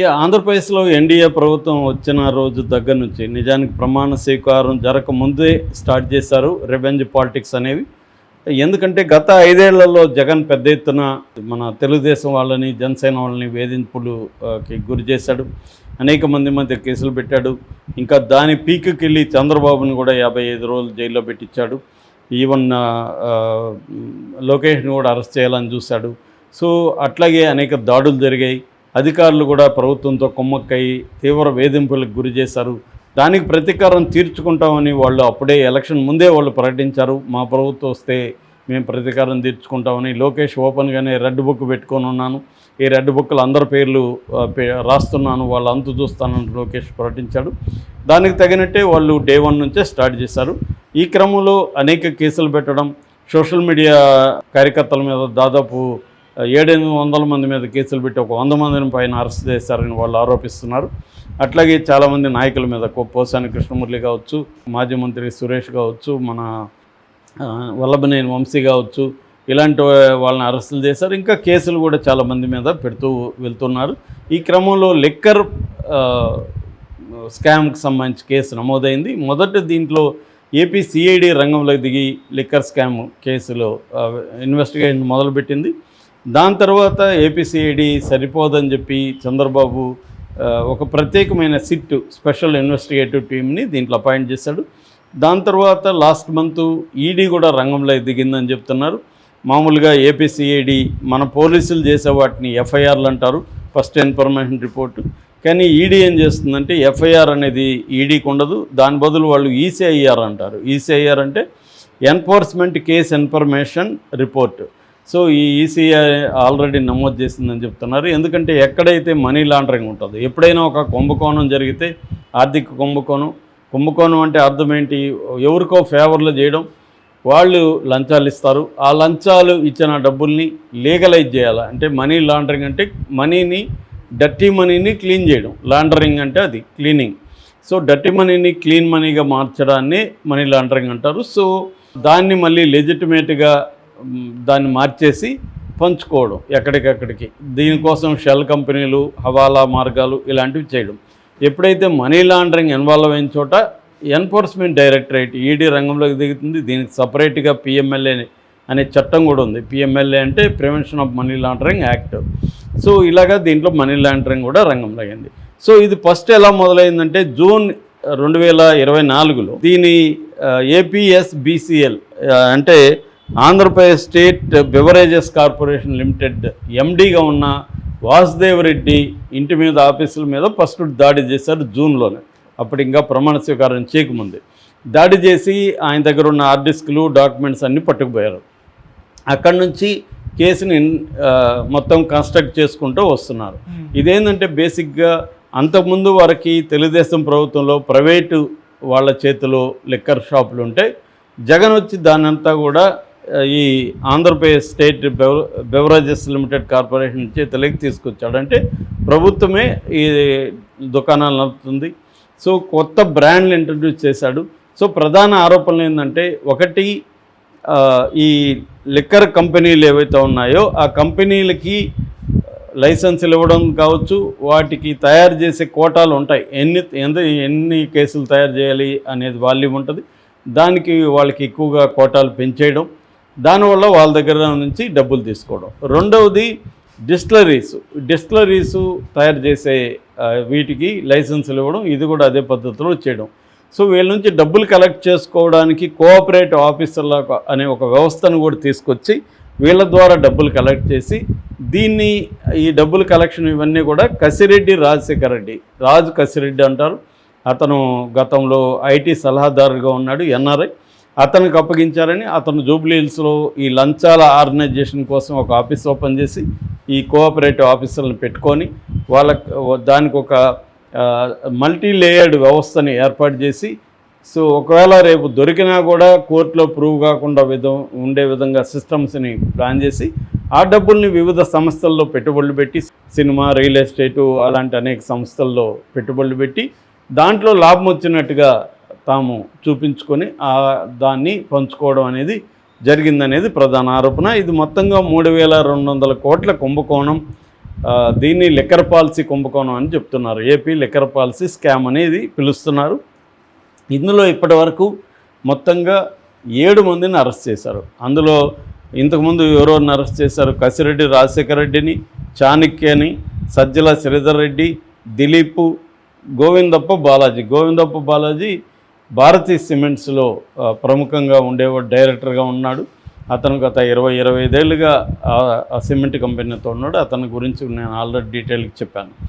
ఆంధ్రప్రదేశ్లో ఎన్డీఏ ప్రభుత్వం వచ్చిన రోజు దగ్గర నుంచి నిజానికి ప్రమాణ స్వీకారం జరగకముందే స్టార్ట్ చేశారు రివెంజ్ పాలిటిక్స్ అనేవి. ఎందుకంటే గత 5 ఏళ్లలో జగన్ పెద్ద ఎత్తున మన తెలుగుదేశం వాళ్ళని, జనసేన వాళ్ళని వేధింపులకి గురి చేశాడు. అనేక మంది మధ్య కేసులు పెట్టాడు. ఇంకా దాని పీక్కి వెళ్ళి చంద్రబాబుని కూడా 55 రోజులు జైల్లో పెట్టించాడు. ఈవెన్ లోకేష్ని కూడా అరెస్ట్ చేయాలని చూశాడు. సో అట్లాగే అనేక దాడులు జరిగాయి. అధికారులు కూడా ప్రభుత్వంతో కుమ్మక్కై తీవ్ర వేధింపులకు గురి చేశారు. దానికి ప్రతీకారం తీర్చుకుంటామని వాళ్ళు అప్పుడే ఎలక్షన్ ముందే వాళ్ళు ప్రకటించారు. మా ప్రభుత్వం వస్తే మేము ప్రతీకారం తీర్చుకుంటామని. లోకేష్ ఓపెన్గానే రెడ్ బుక్ పెట్టుకొని ఉన్నాను, ఈ రెడ్ బుక్లు అందరి పేర్లు రాస్తున్నాను, వాళ్ళు అంతు చూస్తానని లోకేష్ ప్రకటించాడు. దానికి తగినట్టే వాళ్ళు డే 1 నుంచే స్టార్ట్ చేశారు. ఈ క్రమంలో అనేక కేసులు పెట్టడం, సోషల్ మీడియా కార్యకర్తల మీద దాదాపు 700-800 మంది మీద కేసులు పెట్టి ఒక 100 మందిని పైన అరెస్ట్ చేశారని వాళ్ళు ఆరోపిస్తున్నారు. అట్లాగే చాలామంది నాయకుల మీద పోసాని కృష్ణమురళి కావచ్చు, మాజీ మంత్రి సురేష్ కావచ్చు, మన వల్లభనేని వంశీ కావచ్చు, ఇలాంటి వాళ్ళని అరెస్టులు చేశారు. ఇంకా కేసులు కూడా చాలామంది మీద పెడుతూ వెళ్తున్నారు. ఈ క్రమంలో లిక్కర్ స్కామ్కి సంబంధించి కేసు నమోదైంది. మొదట దీంట్లో ఏపీ సిఐడి రంగంలోకి దిగి లిక్కర్ స్కామ్ కేసులో ఇన్వెస్టిగేషన్ మొదలుపెట్టింది. దాని తర్వాత ఏపీసీఐడి సరిపోదని చెప్పి చంద్రబాబు ఒక ప్రత్యేకమైన స్పెషల్ ఇన్వెస్టిగేటివ్ టీమ్ని దీంట్లో అపాయింట్ చేశాడు. దాని తర్వాత లాస్ట్ మంత్ ఈడీ కూడా రంగంలో దిగిందని చెప్తున్నారు. మామూలుగా ఏపీసీఐడి మన పోలీసులు చేసే వాటిని ఎఫ్ఐఆర్లు అంటారు, ఫస్ట్ ఇన్ఫర్మేషన్ రిపోర్టు. కానీ ఈడీ ఏం చేస్తుందంటే ఎఫ్ఐఆర్ అనేది ఈడీకి ఉండదు, దాని బదులు వాళ్ళు ఈసీఐఆర్ అంటారు. ఈసీఐఆర్ అంటే enforcement case information report. So ఈ ఈసీఐ ఆల్రెడీ నమోదు చేసిందని చెప్తున్నారు. ఎందుకంటే ఎక్కడైతే మనీ లాండరింగ్ ఉంటుందో, ఎప్పుడైనా ఒక కుంభకోణం జరిగితే, ఆర్థిక కుంభకోణం అంటే అర్థం ఏంటి, ఎవరికో ఫేవర్లు చేయడం, వాళ్ళు లంచాలు ఇస్తారు, ఆ లంచాలు ఇచ్చిన డబ్బుల్ని లీగలైజ్ చేయాలి. అంటే మనీ లాండరింగ్ అంటే మనీని, డర్టీ మనీని క్లీన్ చేయడం, లాండరింగ్ అంటే అది క్లీనింగ్. సో డర్టీ మనీని క్లీన్ మనీగా మార్చడాన్ని మనీ లాండరింగ్ అంటారు. సో దాన్ని మళ్ళీ లెజిటిమేట్గా దాన్ని మార్చేసి పంచుకోవడం ఎక్కడికక్కడికి. దీనికోసం షెల్ కంపెనీలు, హవాలా మార్గాలు ఇలాంటివి చేయడం. ఎప్పుడైతే మనీ లాండరింగ్ ఇన్వాల్వ్ అయిన చోట ఎన్ఫోర్స్మెంట్ డైరెక్టరేట్ ఈడీ రంగంలోకి దిగుతుంది. దీనికి సపరేట్గా పిఎంఎల్ఏ అనే చట్టం కూడా ఉంది. పిఎంఎల్ఏ అంటే prevention of money laundering act. So ఇలాగా దీంట్లో మనీ లాండరింగ్ కూడా రంగంలో అయింది. సో ఇది ఫస్ట్ ఎలా మొదలైందంటే జూన్ 2024లో దీని ఏపీఎస్బిసిఎల్ అంటే Andhra Pradesh state beverages corporation limited ఎండీగా ఉన్న వాసుదేవ్ రెడ్డి ఇంటి మీద, ఆఫీసుల మీద ఫస్ట్ దాడి చేశారు జూన్లోనే. అప్పుడు ఇంకా ప్రమాణ స్వీకారం చేయకముందే దాడి చేసి ఆయన దగ్గర ఉన్న హార్డ్ డిస్క్లు, డాక్యుమెంట్స్ అన్నీ పట్టుకుపోయారు. అక్కడి నుంచి కేసుని మొత్తం కన్స్ట్రక్ట్ చేసుకుంటూ వస్తున్నారు. ఇదేంటంటే బేసిక్గా అంతకుముందు వరకు తెలుగుదేశం ప్రభుత్వంలో ప్రైవేటు వాళ్ళ చేతిలో లిక్కర్ షాపులు ఉంటే, జగన్ వచ్చి దానంతా కూడా ఈ Andhra Pradesh state beverages limited corporation చేతిలోకి తీసుకొచ్చాడు. అంటే ప్రభుత్వమే ఈ దుకాణాలు నడుపుతుంది. సో కొత్త బ్రాండ్లు ఇంట్రడ్యూస్ చేశాడు. సో ప్రధాన ఆరోపణలు ఏంటంటే, ఒకటి ఈ లిక్కర్ కంపెనీలు ఏవైతే ఉన్నాయో ఆ కంపెనీలకి లైసెన్సులు ఇవ్వడం కావచ్చు, వాటికి తయారు చేసే కోటాలు ఉంటాయి. ఎన్ని కేసులు తయారు చేయాలి అనేది వాల్యూమ్ ఉంటుంది. దానికి వాళ్ళకి ఎక్కువగా కోటాలు పెంచేయడం, దానివల్ల వాళ్ళ దగ్గర నుంచి డబ్బులు తీసుకోవడం. రెండవది డిస్టిలరీసు తయారు చేసే వీటికి లైసెన్సులు ఇవ్వడం, ఇది కూడా అదే పద్ధతిలో చేయడం. సో వీళ్ళ నుంచి డబ్బులు కలెక్ట్ చేసుకోవడానికి కోఆపరేటివ్ ఆఫీసర్ల అనే ఒక వ్యవస్థను కూడా తీసుకొచ్చి వీళ్ళ ద్వారా డబ్బులు కలెక్ట్ చేసి ఈ డబ్బులు కలెక్షన్ ఇవన్నీ కూడా రాజు కసిరెడ్డి అంటారు. అతను గతంలో ఐటీ సలహాదారుగా ఉన్నాడు, ఎన్ఆర్ఐ. అతనికి అప్పగించారని అతను జూబ్లీ హిల్స్లో ఈ లంచాల ఆర్గనైజేషన్ కోసం ఒక ఆఫీస్ ఓపెన్ చేసి ఈ కోఆపరేటివ్ ఆఫీసర్లను పెట్టుకొని దానికి ఒక మల్టీ లేయర్డ్ వ్యవస్థని ఏర్పాటు చేసి, సో ఒకవేళ రేపు దొరికినా కూడా కోర్టులో ప్రూవ్ కాకుండా ఉండే విధంగా సిస్టమ్స్ని ప్లాన్ చేసి ఆ డబ్బుల్ని వివిధ సంస్థల్లో పెట్టుబడులు పెట్టి, సినిమా, రియల్ ఎస్టేటు అలాంటి అనేక సంస్థల్లో పెట్టుబడులు పెట్టి దాంట్లో లాభం వచ్చినట్టుగా తాము చూపించుకొని దాన్ని పంచుకోవడం అనేది జరిగిందనేది ప్రధాన ఆరోపణ. ఇది మొత్తంగా 3,200 కోట్ల కుంభకోణం. దీన్ని లిక్కర్ పాలసీ కుంభకోణం అని చెప్తున్నారు. ఏపీ లిక్కర్ పాలసీ స్కామ్ అనేది పిలుస్తున్నారు. ఇందులో ఇప్పటి వరకు మొత్తంగా 7 మందిని అరెస్ట్ చేశారు. అందులో ఇంతకుముందు ఎవరెవరిని అరెస్ట్ చేశారు? కసిరెడ్డి రాజశేఖర రెడ్డిని, చాణక్యని, సజ్జల శ్రీధర్ రెడ్డి, దిలీపు, గోవిందప్ప బాలాజీ భారతీ సిమెంట్స్లో ప్రముఖంగా ఉండేవాడు, డైరెక్టర్గా ఉన్నాడు. అతను గత 20-25 ఏళ్ళుగా ఆ సిమెంట్ కంపెనీతో ఉన్నాడు. అతని గురించి నేను ఆల్రెడీ డీటెయిల్గా చెప్పాను.